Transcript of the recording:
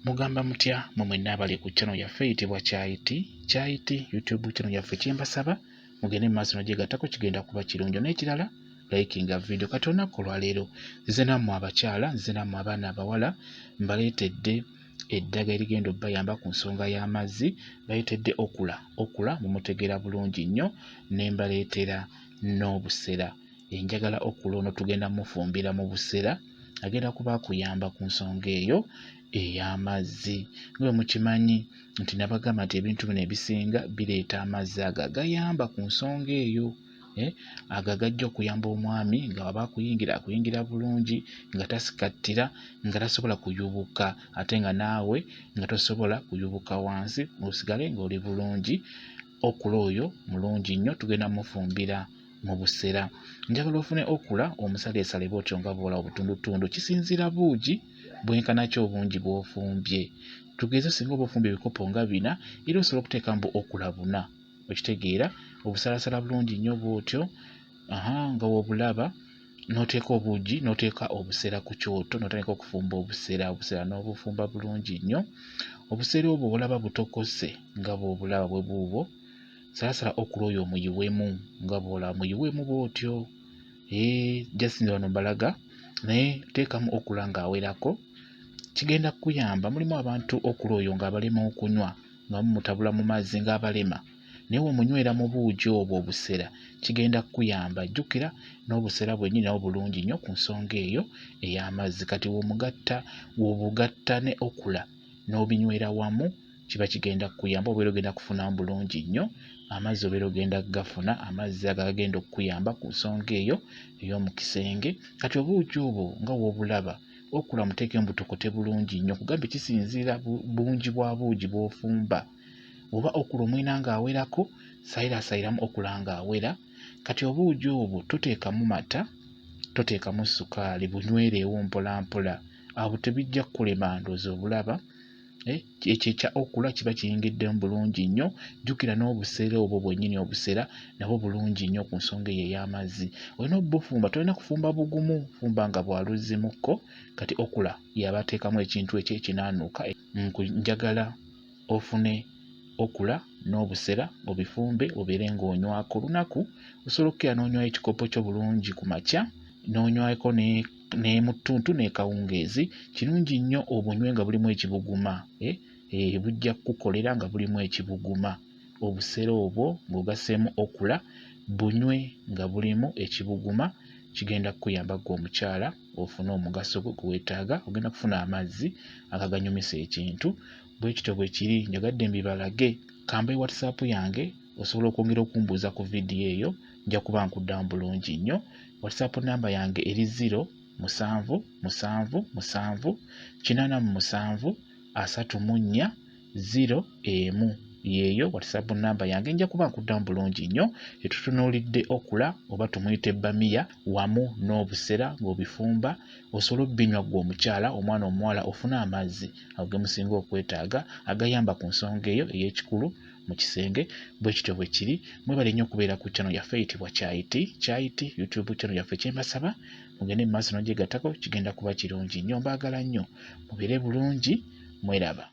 Mugamba mutya mwe mwenna abali ku channel yaffe eyitibwa Kyayiti YouTube channel yaffe kyembasaba mugende mu maaso n'ogyegattako kigenda kuba kirungi n'ekirala likinga video kati olunaku olwaleero nze nammwe abakyala nze nammwe abaana abawala mbaleetedde eddagala erigenda obbayamba ku nsonga y'amazzi bayitedde okula mumutegeera bulungi nnyo ne mbaleetera n'obusera enjagala okula ono tugenda mufumbira mu busera agenda kuba akuyamba ku nsonga eyo ey'amazzi nga mukimanyi nti nabagamba nti ebintu bino ebisinga bireeta amazzi ago agayamba ku nsonga eyo ago agajja okuyamba omwami nga waba akuyingira bulungi nga tasikattira nga tasobola kuyubuka ate nga naawe nga tosobola kuyubuka wansi osigale ng'oli bulungi okula oyo mulungi nnyo tugenda mufumbira mu busera njagala ofune okula omusaleesale bw'otyo nga bwola obutundutundu kisinziira buugi bwenkana ki obungi bw'ofumbye tugeze singa oba ofumbye ebikopo nga 4 era osobola okuteekamu okula 4 okitegeera obusalasala bulungi nnyo bw'otyo nga w'obulaba n'oteeka obuugi n'oteeka obusera ku kyoto n'otandika okufumba obusera n'obufumba bulungi nnyo obusera obwo olaba butokose nga bw'obulaba bwe buubwo salasala okula oyo omuyiwemu nga bw'olaba muyiwemu bw'otyo jasinze wano mbalaga naye teekamu okula ng'awerako kigenda kuyamba mulimu abantu okula oyo ng'abalema okunywa nga mumutabula mu mazzi ng'abalema naye omunywera mu buugi obwo obusera kigenda kuyamba jjukira n'obusera bwennyini nawo bulungi nnyo ku nsonga eyo ey'amazzi kati wobugatta ne okula n'obinywera wamu kiba kigenda kuyamba obeera ogenda kufunamu bulungi nnyo amazzi obeera ogenda gafuna amazzi ago agagenda okuyamba ku nsonga eyo ey'omu kisenge kati obuugi obwo nga w'obulaba okula muteekemu butokote bulungi nnyo kugambye kisinziira bungi bwa buugi bw'ofumba oba okula omwina ng'awerako sayiraasayiramu okula ng'awera kati obuugi obwo toteekamu mata toteekamu sukaali bunywereewo mpolampola abo tebijja kukulema ndoozi obulaba ekyo ekya okula kiba kiyingiddemu bulungi nnyo jjukira n'obusera obwo bwennyini obusera nabwo bulungi nnyo ku nsonga eyo ey'amazzi olina obufumba tolina kufumba bugumu fumba nga bwaluzimukko kati okula yaba ateekamu ekintu ekyo ekinaanuuka njagala ofune okula n'obusera obifumbe obeere ng'onywako olunaku osobola okukkira n'onywayo ekikopo kyo bulungi ku makya n'onywako n'emutuntu n'ekawungeezi kirungi nnyo obunywe nga bulimu ekibuguma bujja kukukolera nga bulimu ekibuguma obusera obwo ng'ogasseemu okula bunywe nga bulimu ekibuguma kigenda kukuyamba gwe omukyala ofune omugaso gwo gwe weetaaga ogenda kufuna amazzi agaganyumisa ekintu bwe kityo bwe kiri njagadde mbibalage kamba WhatsApp yange osobola okwongera okumbuuza ku vidiyo eyo nja kuba nkuddamu bulungi nnyo WhatsApp namba yange eri 0777873401 yeeyo WhatsApp namba yange nja kuba nkuddamu bulungi nnyo etutunuulidde okula oba tumuyite bamiya wamu n'obusera ng'obifumba osobola obbinywa gwe omukyala omwana omuwala ofune amazzi ago ge musinga okwetaaga agayamba ku nsonga eyo ey'ekikulu mu kisenge bwe kityo bwe kiri mwebale nnyo okubeera ku channel yaffe eyitibwa Kyayiti YouTube channel yaffe kyembasaba mugende mu maaso n'ogyegattako kigenda kuba kirungi nnyo mbaagala nnyo mubeere bulungi mweraba